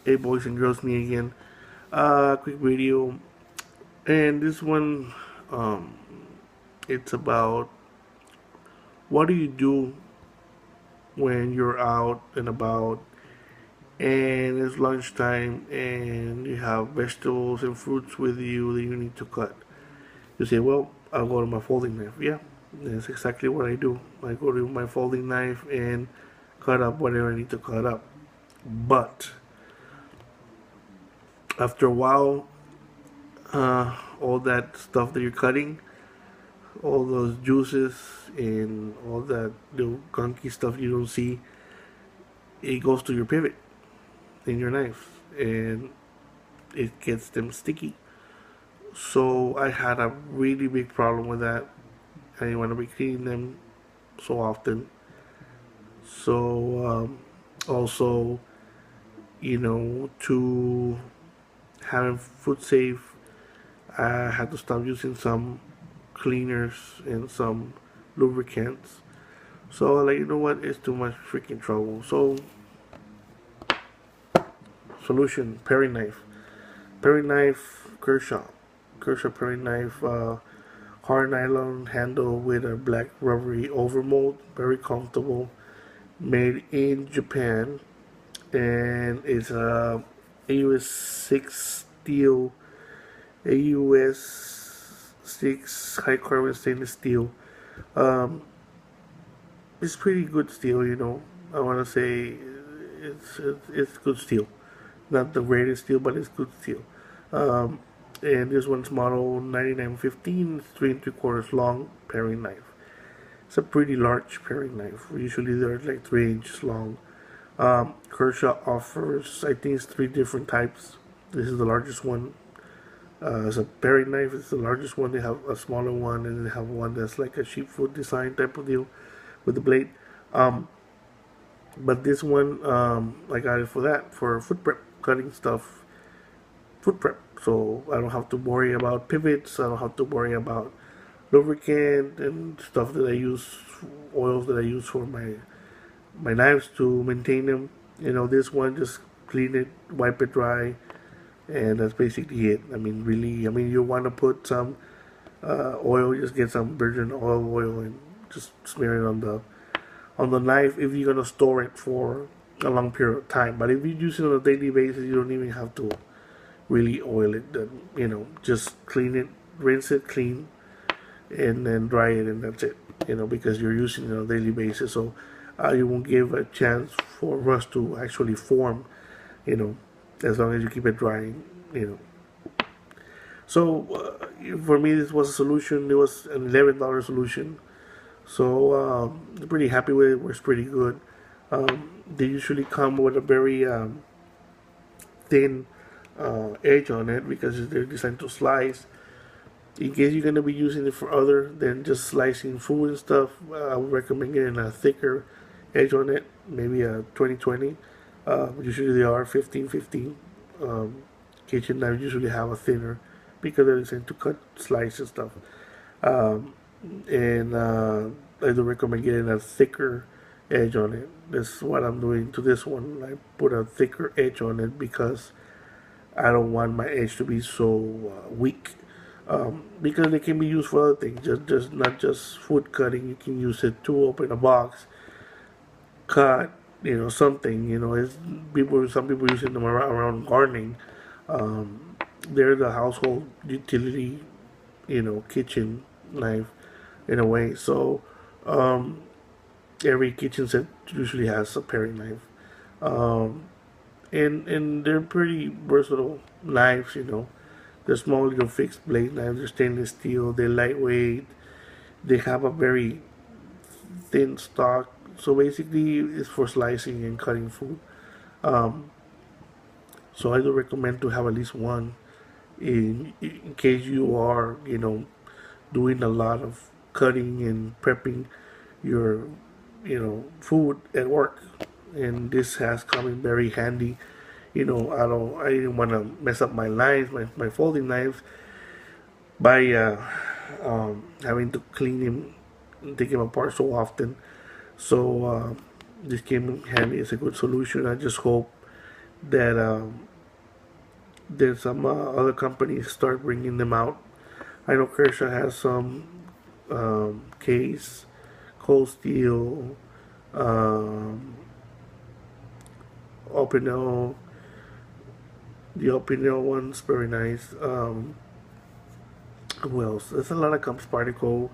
Hey boys and girls, me again. Quick video, and this one, um, it's about what do you do when you're out and about, and it's lunchtime, and you have vegetables and fruits with you that you need to cut. You say, "Well, I'll go to my folding knife." Yeah, that's exactly what I do. I go to my folding knife and cut up whatever I need to cut up. But after a while, all that stuff that you're cutting, all those juices and all that little gunky stuff you don't see, it goes to your pivot in your knife and it gets them sticky. So I had a really big problem with that. I didn't want to be cleaning them so often. So also, to have food safe, I had to stop using some cleaners and some lubricants. So like, you know what, it's too much freaking trouble. So solution: paring knife. Paring knife, Kershaw paring knife, hard nylon handle with a black rubbery overmold, very comfortable, made in Japan, and it's a AUS 6 steel, AUS 6 high carbon stainless steel. Um, it's pretty good steel, I want to say it's good steel. Not the greatest steel, but it's good steel. Um, and this one's model 9915, it's 3 3/4 long paring knife. It's a pretty large paring knife. Usually they're like 3 inches long. Kershaw offers, I think it's 3 different types. This is the largest one. It's a paring knife. It's the largest one. They have a smaller one, and they have one that's like a sheepfoot design type of deal with the blade. Um, but this one, I got it for that, for foot prep, cutting stuff, foot prep. So I don't have to worry about pivots. I don't have to worry about lubricant and stuff that I use, oils that I use for my knives to maintain them. This one, just clean it, wipe it dry, and that's basically it. I mean, really, you want to put some oil, just get some virgin olive oil and just smear it on the knife if you're gonna store it for a long period of time. But if you use it on a daily basis, you don't even have to really oil it. Just clean it, rinse it clean, and then dry it, and that's it. Because you're using it on a daily basis, so you won't give a chance for rust to actually form. As long as you keep it drying. So for me, this was a solution. It was an $11 solution. So I'm pretty happy with it. It works pretty good. They usually come with a very thin edge on it because they're designed to slice. In case you're gonna be using it for other than just slicing food and stuff, I would recommend getting a thicker edge on it, maybe a 2020. Usually they are 1515. Kitchen knives usually have a thinner because they're designed to cut, slice and stuff. Um, and I do recommend getting a thicker edge on it. That's what I'm doing to this one. I put a thicker edge on it because I don't want my edge to be so weak. Because they can be used for other things, just not just food cutting. You can use it to open a box, cut, something. Some people using them around gardening. They're the household utility, kitchen knife in a way. So um, every kitchen set usually has a paring knife. Um, and they're pretty versatile knives. They're small little fixed blade knives. They're stainless steel. They're lightweight. They have a very thin stock. So basically, it's for slicing and cutting food. Um, so I do recommend to have at least one in case you are, doing a lot of cutting and prepping your, food at work. And this has come in very handy. I didn't want to mess up my knives, my folding knives, by having to clean him and take him apart so often. So this came in handy as a good solution. I just hope that there's some other companies start bringing them out. I know Kershaw has some case, cold steel, um, Opinel. The Opinel one's very nice. Who else? There's a lot of companies. Particle.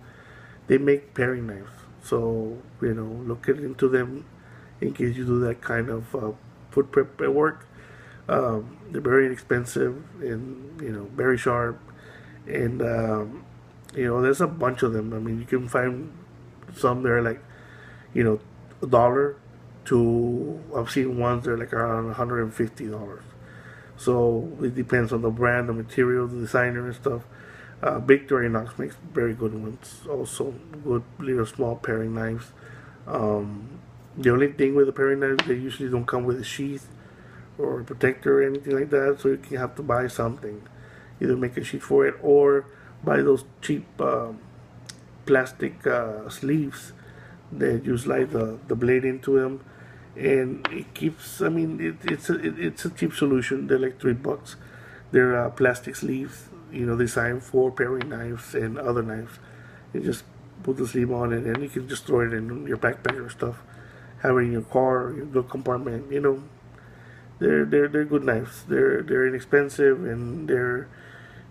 They make paring knives, so look into them in case you do that kind of food prep work. They're very inexpensive and very sharp, and there's a bunch of them. I mean, you can find some that are like $1 to I've seen ones that are like around $150. So it depends on the brand, the material, the designer, and stuff. Victorinox makes very good ones, also good little small paring knives. The only thing with the paring knives, they usually don't come with a sheath or a protector or anything like that, so you can have to buy something, either make a sheath for it or buy those cheap plastic sleeves that you slide the blade into them, and it keeps. I mean, it's a cheap solution. They're like $3. They're plastic sleeves, designed for paring knives and other knives. You just put the sleeve on it, and you can just throw it in your backpack or stuff. Have it in your car, your glove compartment. They're good knives. They're inexpensive, and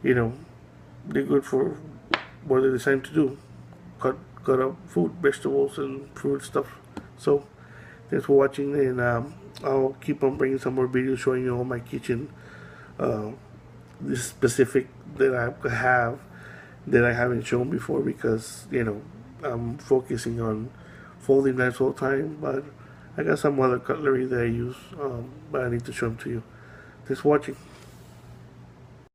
you know they're good for what they're designed to do. Cut up food, vegetables, and fruit stuff. So thanks for watching, and I'll keep on bringing some more videos showing you all my kitchen. This specific that I have that I haven't shown before, because I'm focusing on folding knives all the time, but I got some other cutlery that I use, but I need to show them to you. Thanks for watching.